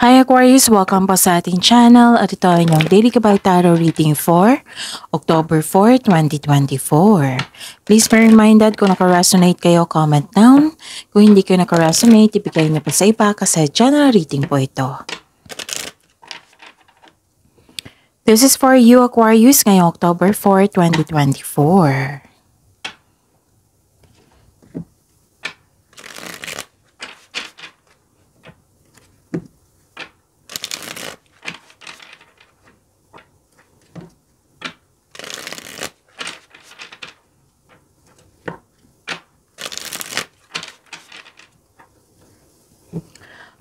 Hi Aquarius! Welcome po sa ating channel at ito ay inyong Daily Gabay Tarot Reading for October 4, 2024. Please be reminded kung naka-resonate kayo, comment down. Kung hindi kayo naka-resonate, ibigay niyo pa sa iba kasi general reading po ito. This is for you Aquarius ngayong October 4, 2024.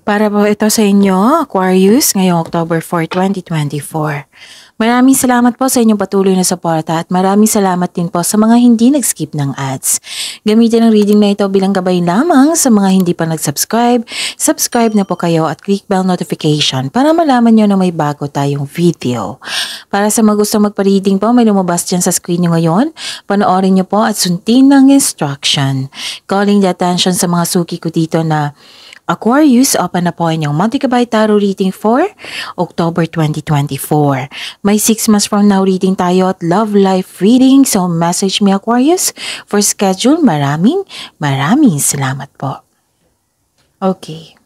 Para po ito sa inyo, Aquarius, ngayong October 4, 2024. Maraming salamat po sa inyong patuloy na suporta at maraming salamat din po sa mga hindi nag-skip ng ads. Gamitin ang reading na ito bilang gabay lamang sa mga hindi pa nag-subscribe. Subscribe na po kayo at click bell notification para malaman nyo na may bago tayong video. Para sa mga gusto magpa-reading po, may lumabas dyan sa screen nyo ngayon. Panoorin nyo po at sundin ng instruction. Calling the attention sa mga suki ko dito na Aquarius, open na po inyong Multi-Gabay Tarot Reading for October 2024. May 6 months from now reading tayo at love life reading. So message me Aquarius for schedule. Maraming salamat po. Okay.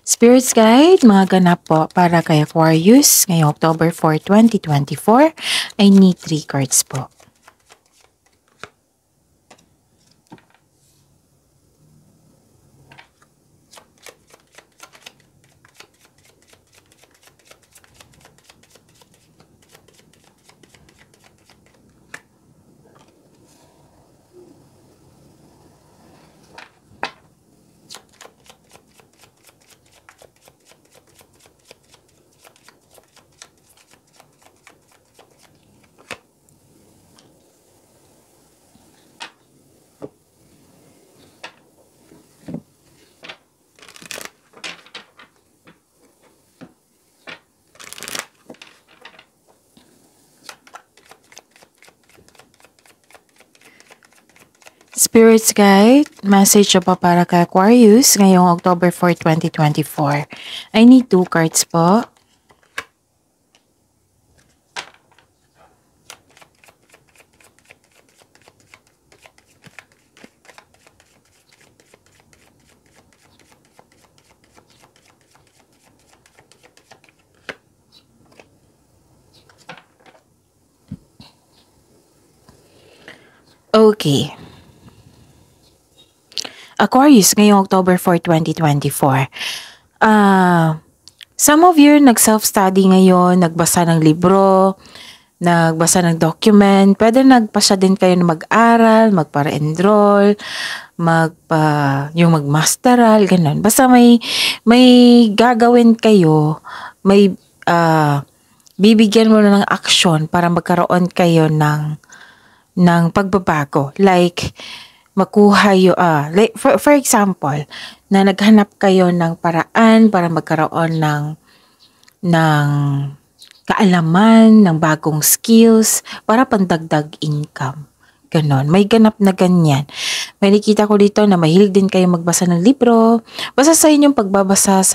Spirits Guide, mga ganap po para kay Aquarius ngayong October 4, 2024. I need 3 cards po. Spirits Guide, message pa para kay Aquarius ngayong October 4, 2024. I need 2 cards po. Okay. Aquarius, ngayong October 4, 2024. Some of you nag-self-study ngayon, nagbasa ng libro, nagbasa ng document. Pwede nagpasya din kayo na mag-aral, magpara-enroll, yung mag-masteral, ganun. Basta may gagawin kayo, may bibigyan mo na ng action para magkaroon kayo ng pagbabago. Like, makuha like for example, na naghanap kayo ng paraan para magkaroon ng kaalaman, ng bagong skills, para pandagdag income. Ganon. May ganap na ganyan. May nakita ko dito na mahilig din kayo magbasa ng libro. Basta sa inyong pagbabasa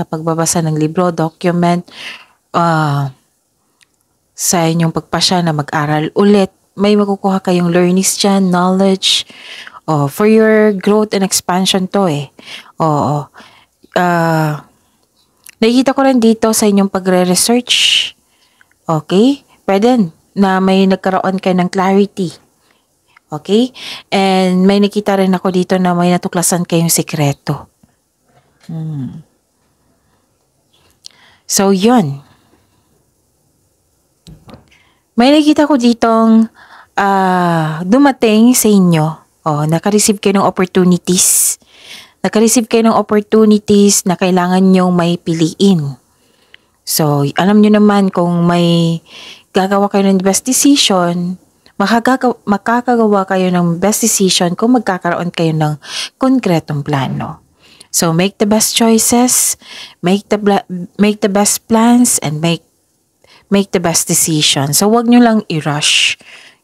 ng libro, document, sa inyong pagpasya na mag-aral ulit, may makukuha kayong learnings dyan, knowledge, for your growth and expansion to nakikita ko rin dito sa inyong pagre-research. Okay? Pwede na may nagkaroon kayo ng clarity. Okay? And may nakita rin ako dito na may natuklasan kayong sikreto. So, yun. May nakita ko ditong dumating sa inyo. Naka-receive kayo ng opportunities. Naka-receive kayo ng opportunities na kailangan nyong may piliin. So, alam nyo naman kung may gagawa kayo ng best decision, makakagawa kayo ng best decision kung magkakaroon kayo ng konkretong plano. So, make the best choices, make the best plans, and make the best decision. So, wag nyo lang i-rush.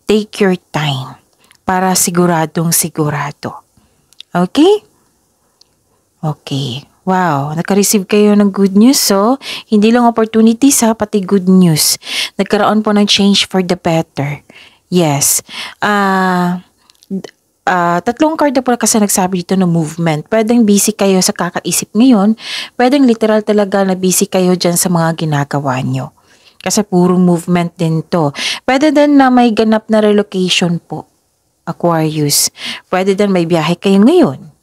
Take your time para siguradong sigurado. Okay? Okay. Wow, naka-receive kayo ng good news. So, hindi lang opportunities ha, pati good news. Nagkaroon po ng change for the better. Yes. Tatlong card na po kasi nagsabi dito ng movement. Pwedeng busy kayo sa kakaisip ngayon. Pwedeng literal talaga na busy kayo dyan sa mga ginagawa nyo. Kasi puro movement din to. Pwede din na may ganap na relocation po, Aquarius. Pwede din may biyahe kayo ngayon.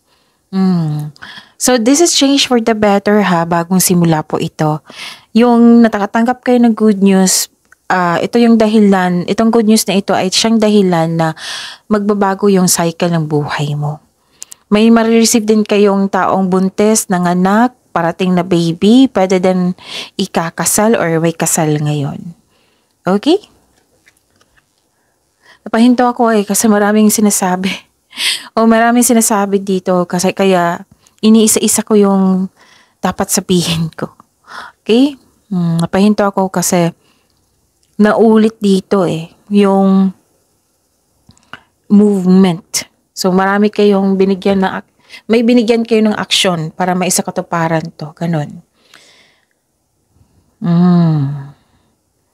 So, this is change for the better ha, bagong simula po ito. Yung natakatanggap kayo ng good news, ito yung dahilan, itong good news na ito ay siyang dahilan na magbabago yung cycle ng buhay mo. May marireceive din kayong taong buntis, nanganak, parating na baby, pwede din ikakasal or may kasal ngayon. Okay? Napahinto ako kasi maraming sinasabi. Maraming sinasabi dito kasi kaya iniisa-isa ko yung dapat sabihin ko. Okay? Napahinto ako kasi naulit dito yung movement. So marami kayong may binigyan kayo ng action para maisakatuparan to. Ganun.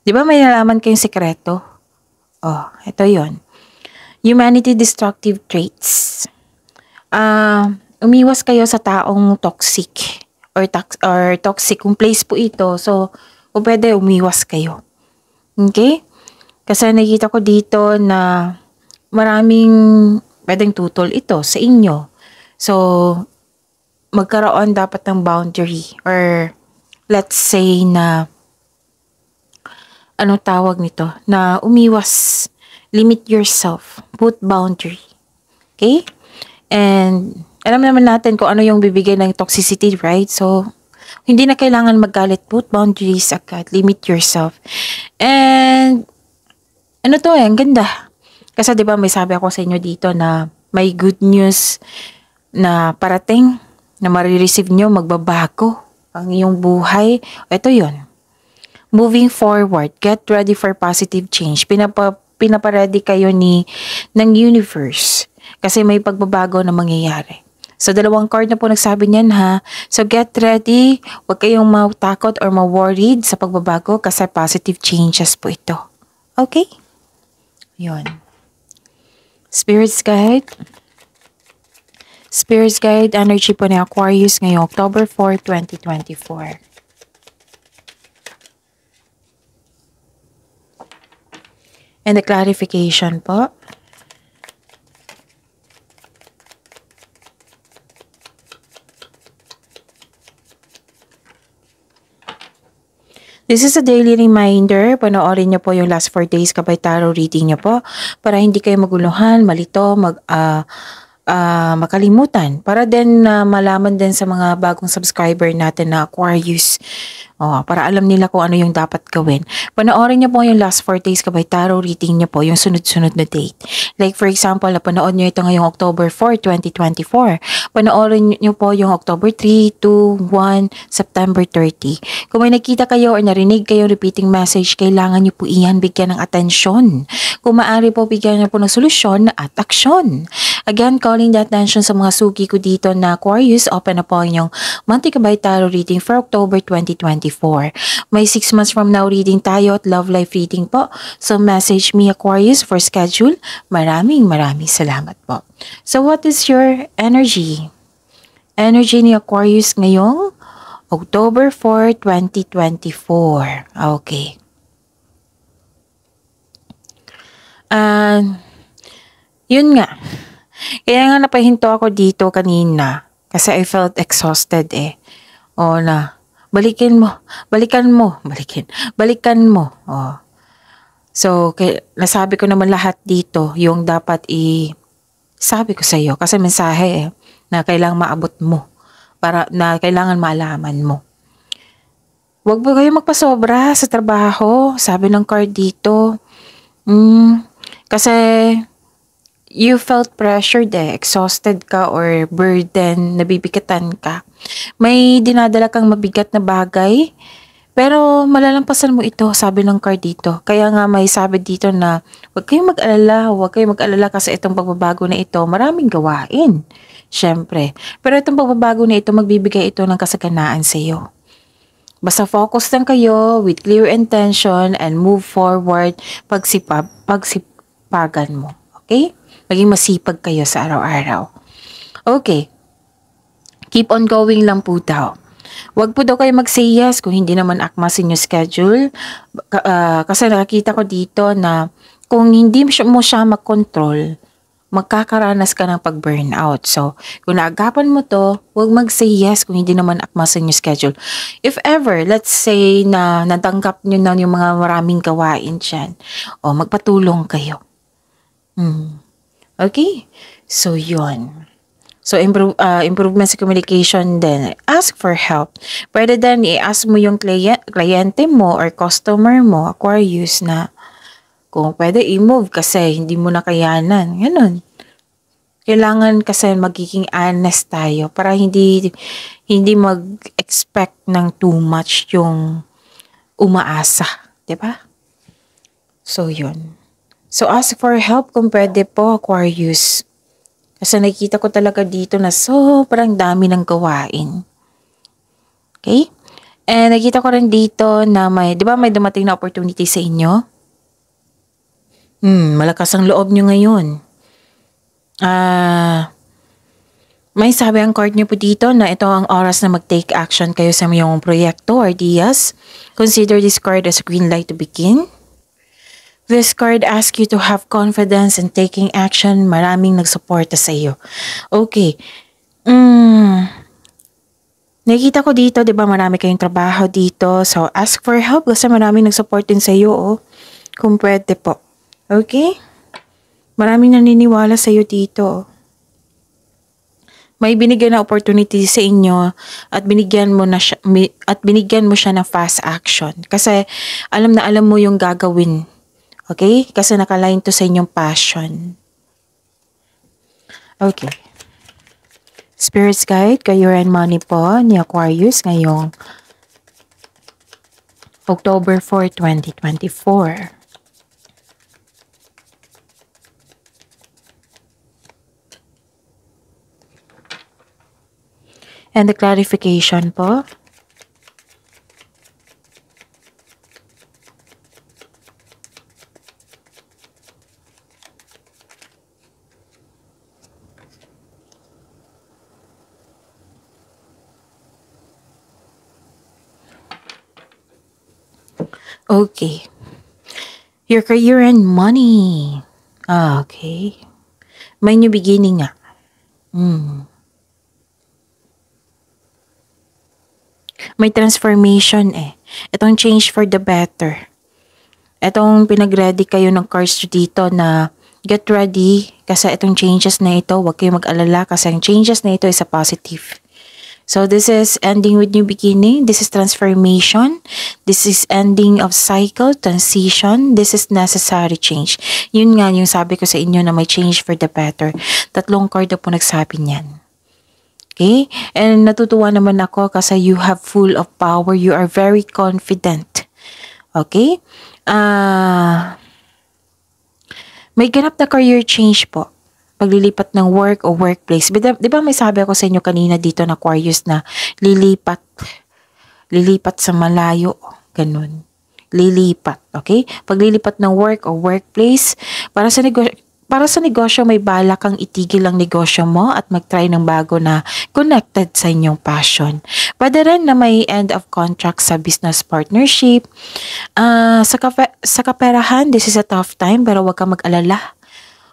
Di ba may nalaman kayong sekreto? Ito yon. Humanity destructive traits. Umiwas kayo sa taong toxic or toxic. Kung place po ito, so o pwede umiwas kayo. Okay? Kasi nakita ko dito na maraming pwedeng tutol ito sa inyo. So, magkaroon dapat ng boundary or let's say na anong tawag nito? Na umiwas, limit yourself, put boundary. Okay? And alam naman natin kung ano yung bibigay ng toxicity, right? So, hindi na kailangan magalit, put boundaries agad, limit yourself. And ano to ang ganda. Kasi 'di ba may sabi ako sa inyo dito na may good news na parating na marireceive nyo, magbabago ang iyong buhay. Ito yon. Moving forward, get ready for positive change. Pinaparedy kayo ng universe kasi may pagbabago na mangyayari. So, 2 card na po nagsabi niyan ha. So, get ready. Huwag kayong matakot or ma-worried sa pagbabago kasi positive changes po ito. Okay? Yun. Spirits Guide energy po ni Aquarius ngayong October 4, 2024. And the clarification po. This is a daily reminder. Panoorin niyo po yung last 4 days kabay tarot reading niyo po para hindi kayo maguluhan, malito, makalimutan. Para din malaman din sa mga bagong subscriber natin na Aquarius. Para alam nila kung ano yung dapat gawin. Panoorin niyo po yung last 4 days kabay tarot reading niyo po yung sunod-sunod na date. Like for example, napanood niyo ito ngayong October 4, 2024. Panoorin niyo po yung October 3, 2, 1, September 30. Kung may nakita kayo or narinig kayo repeating message, kailangan niyo po iyan bigyan ng atensyon. Kung maaari po, bigyan niyo po ng solusyon at aksyon. Again, calling the attention sa mga suki ko dito na Aquarius, open na po ang inyong monthly kabay tarot reading for October 2024. May 6 months from now reading tayo at love life reading po. So message me Aquarius for schedule. Maraming salamat po. So what is your energy? Energy ni Aquarius ngayong October 4, 2024. Okay. Yun nga. Kaya nga napahinto ako dito kanina kasi I felt exhausted balikan mo. So, nasabi ko naman lahat dito yung dapat sabi ko sa iyo kasi mensahe na kailangan maabot mo na kailangan malaman mo. Huwag ba kayo magpasobra sa trabaho, sabi ng card dito. Kasi you felt pressured exhausted ka or burden, nabibigatan ka. May dinadala kang mabigat na bagay, pero malalampasan mo ito, sabi ng card dito. Kaya nga may sabi dito na huwag kayong mag-alala kasi itong pagbabago na ito, maraming gawain. Siyempre. Pero itong pagbabago na ito, magbibigay ito ng kasaganaan sa iyo. Basta focus lang kayo with clear intention and move forward pagsipagan mo. Okay? Maging masipag kayo sa araw-araw. Okay. Keep on going lang po daw. Huwag po daw kayo mag-say yes kung hindi naman akma sa inyo schedule. Kasi nakakita ko dito na kung hindi mo siya mag-control, magkakaranas ka ng pag-burnout. So, kung naagapan mo to, huwag mag-say yes kung hindi naman akma sa inyo schedule. If ever, let's say na natanggap nyo na yung mga maraming gawain dyan, o magpatulong kayo. Okay? So, yun. So, improvement sa communication din. Ask for help. Pwede din i-ask mo yung kliyente mo or customer mo, Aquarius, na kung pwede i-move kasi hindi mo na kayanan. Ganun. Kailangan kasi magiging honest tayo para hindi mag-expect ng too much yung umaasa. Diba? So, yun. So, ask for help kung pwede po, Aquarius. Kasi nakikita ko talaga dito na sobrang dami ng gawain. Okay? And nakikita ko rin dito na di ba may dumating na opportunity sa inyo? Malakas ang loob nyo ngayon. May sabi ang card nyo po dito na ito ang oras na mag-take action kayo sa iyong proyekto or ideas. Consider this card as a green light to begin. This card asks you to have confidence in taking action. Maraming nagsuporta sa iyo. Okay. Nakikita ko dito, di ba marami kayong trabaho dito. So, ask for help kasi maraming nagsupport din sa iyo. Oh. Kung pwede po. Okay? Maraming naniniwala sa iyo dito. May binigyan na opportunity sa inyo at binigyan mo siya ng fast action. Kasi alam na alam mo yung gagawin. Okay? Kasi nakaline to sa inyong passion. Okay. Spirit's Guide, Career and Money po ni Aquarius ngayong October 4, 2024. And the clarification po. Okay. Your career and money. Okay. May new beginning nga. May transformation eh. Itong change for the better. Itong pinag-ready kayo ng cards dito na get ready kasi itong changes na ito, huwag kayo mag-alala kasi ang changes na ito is a positive. So this is ending with new beginning. This is transformation. This is ending of cycle, transition. This is necessary change. Yun nga yung sabi ko sa inyo na may change for the better. 3 card na po nagsabi niyan. Okay? And natutuwa naman ako kasi you have full of power. You are very confident. Okay? May ganap na career change po. Paglilipat ng work o workplace. Di ba may sabi ako sa inyo kanina dito na Aquarius na lilipat sa malayo. Ganun. Lilipat. Okay? Paglilipat ng work o workplace, para sa negosyo, may bala kang itigil ang negosyo mo at mag-try ng bago na connected sa inyong passion. Pwede rin na may end of contract sa business partnership. Sa kaperahan, this is a tough time pero huwag kang mag-alala.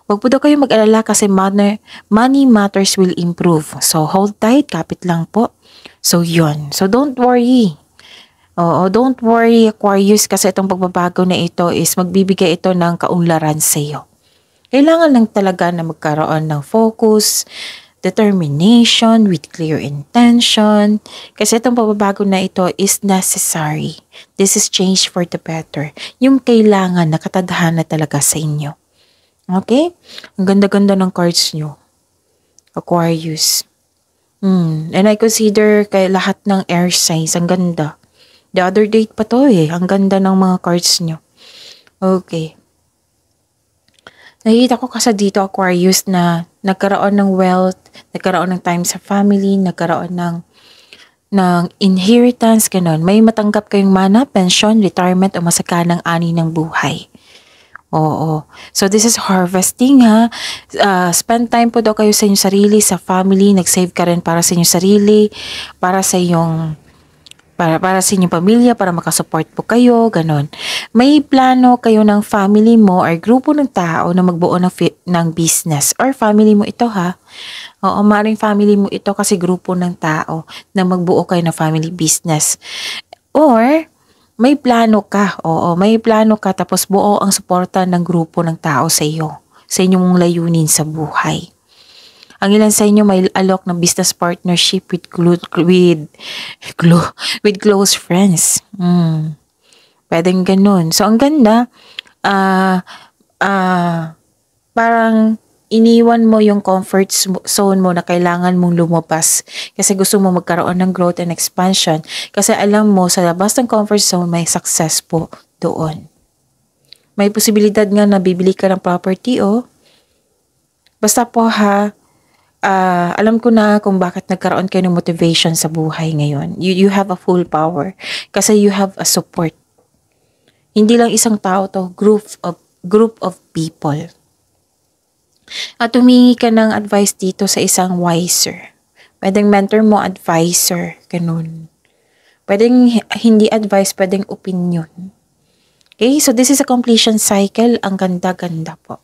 Huwag po daw kayo mag-alala kasi money matters will improve. So hold tight, kapit lang po. So yun. So don't worry. Don't worry Aquarius kasi itong pagbabago na ito is magbibigay ito ng kaunlaran sa iyo. Kailangan lang talaga na magkaroon ng focus, determination, with clear intention. Kasi itong pagbabago na ito is necessary. This is change for the better. Yung kailangan na katadhana talaga sa inyo. Okay? Ang ganda-ganda ng cards nyo. Aquarius. And I consider kay lahat ng air signs. Ang ganda. The other date pa to eh. Ang ganda ng mga cards nyo. Okay. Nakikita ko kasi dito Aquarius na nagkaroon ng wealth, nagkaroon ng time sa family, nagkaroon ng inheritance, ganun. May matanggap kayong mana, pension, retirement, o masaganang ani ng buhay. Oo. So, this is harvesting, ha. Spend time po daw kayo sa inyong sarili, sa family. Nag-save ka rin para sa inyong sarili, para sa inyong pamilya, para makasupport po kayo, ganon. May plano kayo ng family mo or grupo ng tao na magbuo ng business or family mo ito, ha. Oo, maring family mo ito kasi grupo ng tao na magbuo kayo ng family business. Or, may plano ka, may plano ka tapos buo ang suporta ng grupo ng tao sa iyo, sa inyong layunin sa buhay. Ang ilan sa inyo may alok ng business partnership with close friends. Pwedeng ganun. So, ang ganda, parang iniwan mo yung comfort zone mo na kailangan mong lumabas kasi gusto mo magkaroon ng growth and expansion kasi alam mo sa labas ng comfort zone may success po doon. May posibilidad nga na bibili ka ng property, Basta po, ha, alam ko na kung bakit nagkaroon kayo ng motivation sa buhay ngayon. You have a full power kasi you have a support. Hindi lang isang tao to, group of people. At humingi ka ng advice dito sa isang wiser. Pwedeng mentor mo, advisor, ganun. Pwedeng hindi advice, pwedeng opinion. Okay, so this is a completion cycle. Ang ganda-ganda po.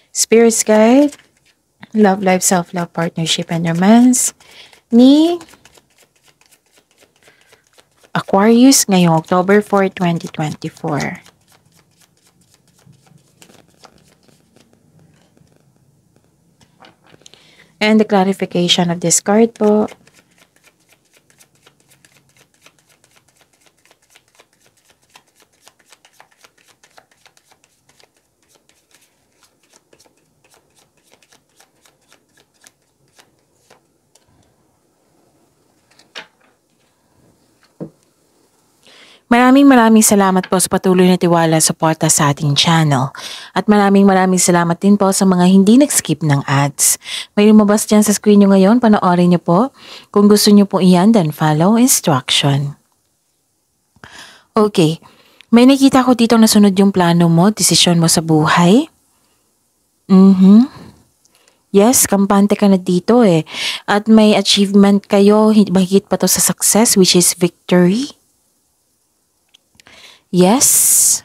Spirits guide, love, life, self-love, partnership, and romance ni Aquarius ngayong October 4, 2024. And the clarification of this card po. Maraming salamat po sa patuloy na tiwala at suporta sa ating channel. At maraming salamat din po sa mga hindi nag-skip ng ads. May lumabas dyan sa screen nyo ngayon, panoorin nyo po. Kung gusto nyo po iyan, then follow instruction. Okay, may nakita ko dito na sunod yung plano mo, desisyon mo sa buhay. Yes, kampante ka na dito At may achievement kayo, mahigit pa to sa success, which is victory. Yes.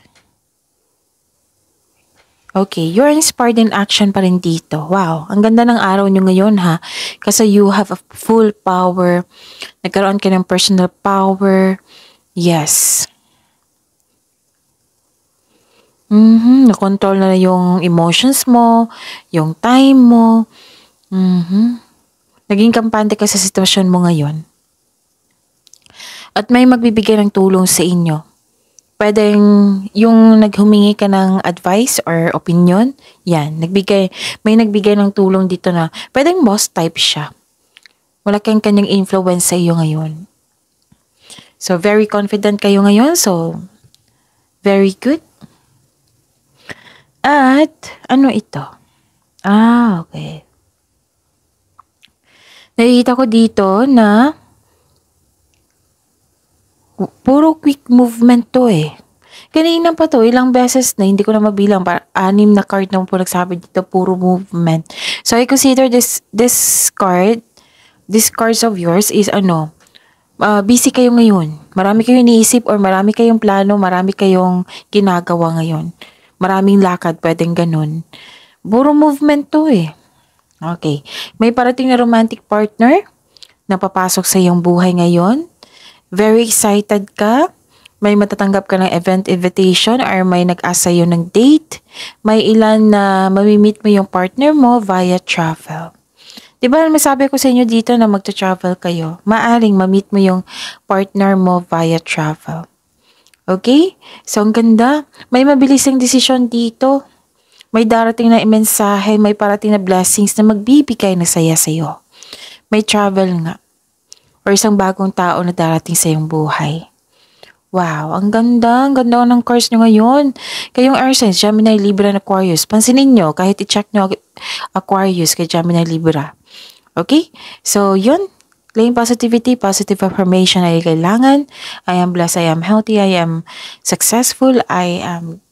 Okay, you're inspired in action pa rin dito. Wow, ang ganda ng araw nyo ngayon, ha. Kasi you have a full power. Nagkaroon ka ng personal power. Yes. Nakontrol na yung emotions mo, yung time mo. Naging kampante ka sa sitwasyon mo ngayon. At may magbibigay ng tulong sa inyo. Pwedeng yung naghumingi ka ng advice or opinion, yan, may nagbigay ng tulong dito na pwedeng boss type siya. Wala kang kanyang influence sa iyo ngayon. So, very confident kayo ngayon. So, very good. At, ano ito? Okay. Nakikita ko dito na puro quick movement to Kanina pa to, ilang beses na, hindi ko na mabilang. 6 na card na po nagsabi dito, puro movement. So, I consider this cards of yours is busy kayo ngayon. Marami kayong iniisip or marami kayong plano, marami kayong ginagawa ngayon. Maraming lakad, pwedeng ganun. Puro movement to Okay. May parating na romantic partner na papasok sa iyong buhay ngayon. Very excited ka. May matatanggap ka ng event invitation or may nag-ask sa'yo ng date. May ilan na mamimit mo yung partner mo via travel. Diba masabi ko sa inyo dito na magta-travel kayo? Maaring mamit mo yung partner mo via travel. Okay? So, ang ganda. May mabilisang desisyon dito. May darating na mensahe, may parating na blessings na magbibigay ng saya sa'yo. May travel nga. Or isang bagong tao na darating sa iyong buhay. Wow, ang ganda ng course nyo ngayon. Kayong Air signs, Gemini, Libra, and Aquarius, pansinin nyo, kahit i-check nyo Aquarius, kay Gemini, Libra. Okay? So, yun. Claim positivity, positive affirmation ay kailangan. I am blessed, I am healthy, I am successful, I am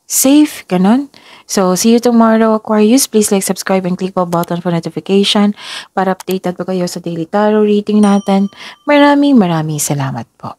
safe, ganun. So, see you tomorrow, Aquarius. Please like, subscribe, and click the button for notification para updated po kayo sa daily tarot reading natin. Maraming salamat po.